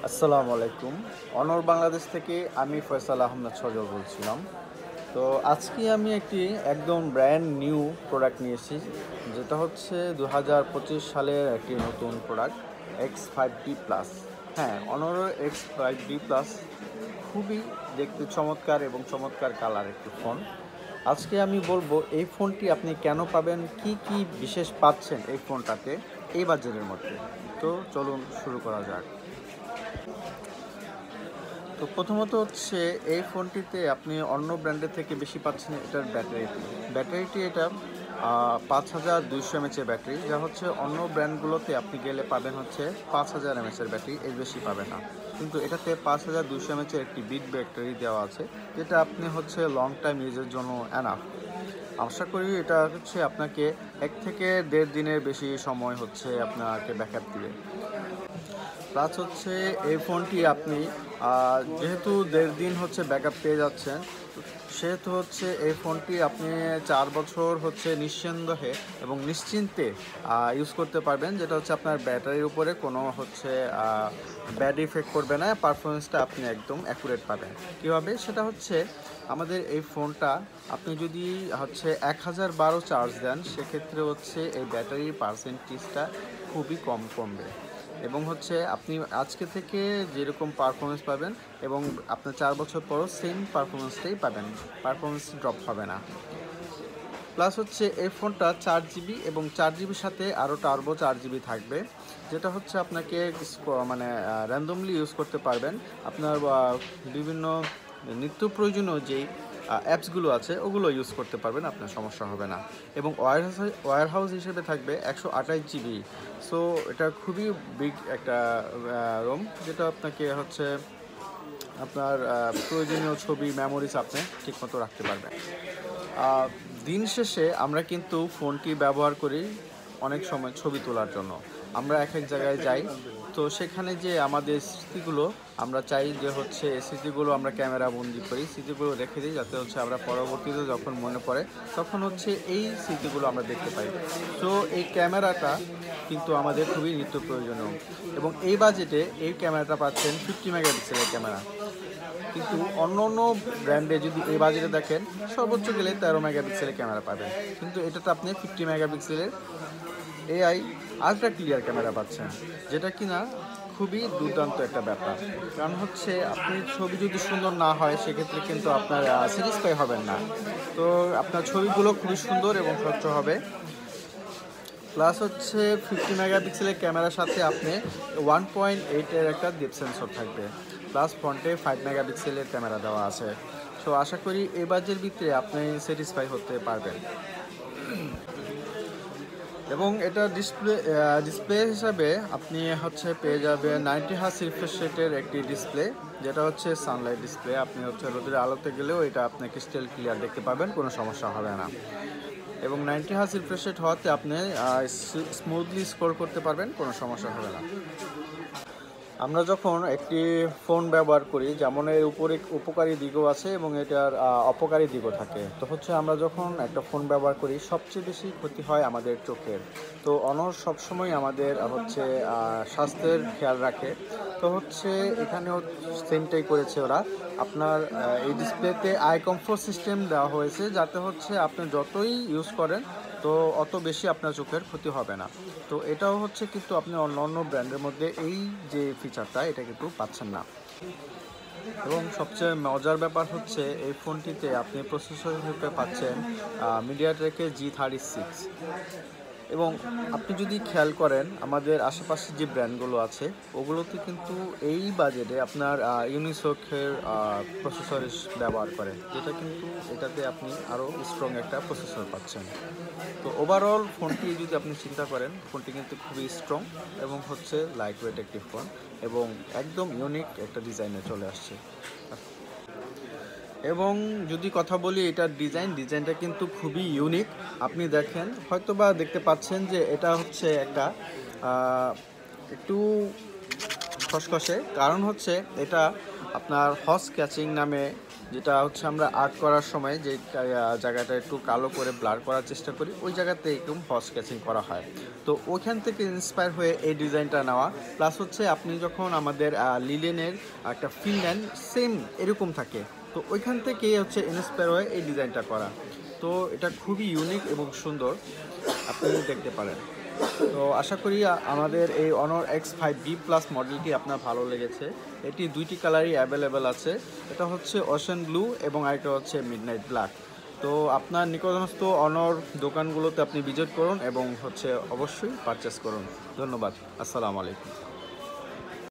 আসসালামু আলাইকুম। অনর বাংলাদেশ থেকে আমি ফয়সাল আহমেদ সজল বলছিলাম। তো আজকে আমি একটি একদম ব্র্যান্ড নিউ প্রোডাক্ট নিয়ে এসেছি, যেটা হচ্ছে 2025 সালের একটি নতুন প্রোডাক্ট X5D+। হ্যাঁ, অনরের X5D+ খুবই দেখতে চমৎকার এবং চমৎকার কালার একটি ফোন। আজকে আমি বলবো এই ফোনটি আপনি কেন পাবেন, কি কি বিশেষ পাচ্ছেন এই ফোনটাতে এই বাজেটের মধ্যে। তো চলুন শুরু করা যাক। তো প্রথমত হচ্ছে এই ফোনটিতে আপনি অন্য ব্র্যান্ডের থেকে বেশি পাচ্ছেন এটার ব্যাটারিটি এটা 5200 এমএচের ব্যাটারি, যা হচ্ছে অন্য ব্র্যান্ডগুলোতে আপনি গেলে পাবেন হচ্ছে 5000 এমএচের ব্যাটারি, এর বেশি পাবেন না। কিন্তু এটাতে 5200 এমএচের একটি বিগ ব্যাটারি দেওয়া আছে, যেটা আপনি হচ্ছে লং টাইম ইউজের জন্য এনাফ। আশা করি এটা হচ্ছে আপনাকে 1 থেকে 1.5 দিনের বেশি সময় হচ্ছে আপনাকে ব্যাকআপ দিবে। প্লাস হচ্ছে এই ফোনটি আপনি যেহেতু 1.5 দিন হচ্ছে ব্যাকআপ পেয়ে যাচ্ছেন, সেহেতু হচ্ছে এই ফোনটি আপনি 4 বছর হচ্ছে নিঃসন্দেহে এবং নিশ্চিন্তে ইউজ করতে পারবেন, যেটা হচ্ছে আপনার ব্যাটারির উপরে কোনো হচ্ছে ব্যাড ইফেক্ট করবে না। পারফরমেন্সটা আপনি একদম অ্যাকুরেট পাবেন। কীভাবে সেটা হচ্ছে, আমাদের এই ফোনটা আপনি যদি হচ্ছে 1012 চার্জ দেন, সেক্ষেত্রে হচ্ছে এই ব্যাটারির পার্সেন্টেজটা খুবই কম কমবে এবং হচ্ছে আপনি আজকে থেকে যেরকম পারফরমেন্স পাবেন এবং আপনার 4 বছর পরও সেম পারফরমেন্সটাই পাবেন, পারফরমেন্স ড্রপ হবে না। প্লাস হচ্ছে এই ফোনটা 4 জিবি এবং 4 জিবির সাথে আরও টার্বো 4 জিবি থাকবে, যেটা হচ্ছে আপনাকে মানে র্যান্ডমলি ইউজ করতে পারবেন। আপনার বিভিন্ন নিত্য প্রয়োজনীয় যেই অ্যাপসগুলো আছে ওগুলো ইউজ করতে পারবেন, আপনার সমস্যা হবে না। এবং ওয়্যার হাউস হিসেবে থাকবে 128 জিবি। সো এটা খুবই বিগ একটা রোম, যেটা আপনাকে হচ্ছে আপনার প্রয়োজনীয় ছবি মেমোরিজ আপনি ঠিকমতো রাখতে পারবেন। দিন শেষে আমরা কিন্তু ফোনটি ব্যবহার করি অনেক সময় ছবি তোলার জন্য। আমরা এক এক জায়গায় যাই, তো সেখানে যে আমাদের স্মৃতিগুলো আমরা চাই যে হচ্ছে এই স্মৃতিগুলো আমরা ক্যামেরা বন্দি করি, স্মৃতিগুলো রেখে দিই, যাতে হচ্ছে আমরা পরবর্তীতে যখন মনে পড়ে তখন হচ্ছে এই স্মৃতিগুলো আমরা দেখতে পাই। তো এই ক্যামেরাটা কিন্তু আমাদের খুবই নিত্য প্রয়োজনীয় এবং এই বাজেটে এই ক্যামেরাটা পাচ্ছেন 50 মেগাপিক্সেলের ক্যামেরা। কিন্তু অন্য অন্য ব্র্যান্ডে যদি এই বাজেটে দেখেন, সর্বোচ্চ গেলে 13 মেগাপিক্সেলের ক্যামেরা পাবেন, কিন্তু এটাতে আপনি 50 মেগাপিক্সেলের এআই আলট্রা ক্লিয়ার ক্যামেরা পাচ্ছেন, যেটা কিনা খুবই দুর্দান্ত একটা ব্যাপার। কারণ হচ্ছে আপনি ছবি যদি সুন্দর না হয়, সেক্ষেত্রে কিন্তু আপনার স্যাটিসফাই হবেন না। তো আপনার ছবিগুলো খুবই সুন্দর এবং স্বচ্ছ হবে। প্লাস হচ্ছে 50 মেগাপিক্সেলের ক্যামেরার সাথে আপনি 1.8-এর একটা ডেপথ সেন্সর থাকবে, প্লাস ফ্রন্টে 5 মেগাপিক্সেলের ক্যামেরা দেওয়া আছে। সো আশা করি এই বাজেটের ভিতরে আপনি স্যাটিসফাই হতে পারবেন। এবং এটা ডিসপ্লে হিসাবে আপনি হচ্ছে পেয়ে যাবেন 90 হার্জ রিফ্রেশ রেটের একটি ডিসপ্লে, যেটা হচ্ছে সানলাইট ডিসপ্লে। আপনি হচ্ছে রোদের আলোতে গেলেও এটা আপনি ক্রিস্টাল ক্লিয়ার দেখতে পাবেন, কোনো সমস্যা হবে না। এবং 90 হার্জ রিফ্রেশ রেট হওয়াতে আপনি স্মুথলি স্ক্রল করতে পারবেন, কোনো সমস্যা হবে না। আমরা যখন একটি ফোন ব্যবহার করি, যেমন এর উপরে উপকারী দিকও আছে এবং এটার অপকারী দিকও থাকে। তো হচ্ছে আমরা যখন একটা ফোন ব্যবহার করি, সবচেয়ে বেশি ক্ষতি হয় আমাদের চোখের। তো অনর সবসময় আমাদের হচ্ছে স্বাস্থ্যের খেয়াল রাখে। তো হচ্ছে এখানেও সেমটাই করেছে ওরা। আপনার এই ডিসপ্লেতে আই কমফোর্ট সিস্টেম দেওয়া হয়েছে, যাতে হচ্ছে আপনি যতই ইউজ করেন তো অত বেশি আপনার চোখের ক্ষতি হবে না। তো এটাও হচ্ছে কিন্তু আপনি অন্য অন্য ব্র্যান্ডের মধ্যে এই যে ফিচারটা এটা কিন্তু পাচ্ছেন না। এবং সবচেয়ে মজার ব্যাপার হচ্ছে এই ফোনটিতে আপনি প্রসেসর হিসেবে পাচ্ছেন মিডিয়াটেকের G36। এবং আপনি যদি খেয়াল করেন আমাদের আশেপাশে যে ব্র্যান্ডগুলো আছে, ওগুলোতে কিন্তু এই বাজেটে আপনার ইউনিসকের প্রসেসর ব্যবহার করে, যেটা কিন্তু এটাতে আপনি আরও স্ট্রং একটা প্রসেসর পাচ্ছেন। তো ওভারঅল ফোনটি যদি আপনি চিন্তা করেন, ফোনটি কিন্তু খুবই স্ট্রং এবং হচ্ছে লাইট ওয়েট একটি ফোন এবং একদম ইউনিক একটা ডিজাইনে চলে আসছে। এবং যদি কথা বলি এটার ডিজাইনটা কিন্তু খুবই ইউনিক। আপনি দেখেন, হয়তোবা দেখতে পাচ্ছেন যে এটা হচ্ছে একটা একটু খসখসে, কারণ হচ্ছে এটা আপনার হর্স ক্যাচিং নামে যেটা হচ্ছে আমরা আর্ট করার সময় যে জায়গাটা একটু কালো করে ব্লার করার চেষ্টা করি, ওই জায়গাতে একদম ফস স্কেচিং করা হয়। তো ওইখান থেকে ইন্সপায়ার হয়ে এই ডিজাইনটা নেওয়া। প্লাস হচ্ছে আপনি যখন আমাদের লিলেনের একটা ফিল নেন, সেম এরকম থাকে। তো ওইখান থেকেই হচ্ছে ইন্সপায়ার হয়ে এই ডিজাইনটা করা। তো এটা খুবই ইউনিক এবং সুন্দর, আপনি দেখতে পারেন। তো আশা করি আমাদের এই অনর X5B+ মডেলটি আপনার ভালো লেগেছে। এটি দুইটি কালারই অ্যাভেলেবেল আছে। এটা হচ্ছে ওশেন ব্লু এবং আরেকটা হচ্ছে মিডনাইট ব্ল্যাক। তো আপনার নিকটস্থ অনর দোকানগুলোতে আপনি ভিজিট করুন এবং হচ্ছে অবশ্যই পারচেস করুন। ধন্যবাদ। আসসালামু আলাইকুম।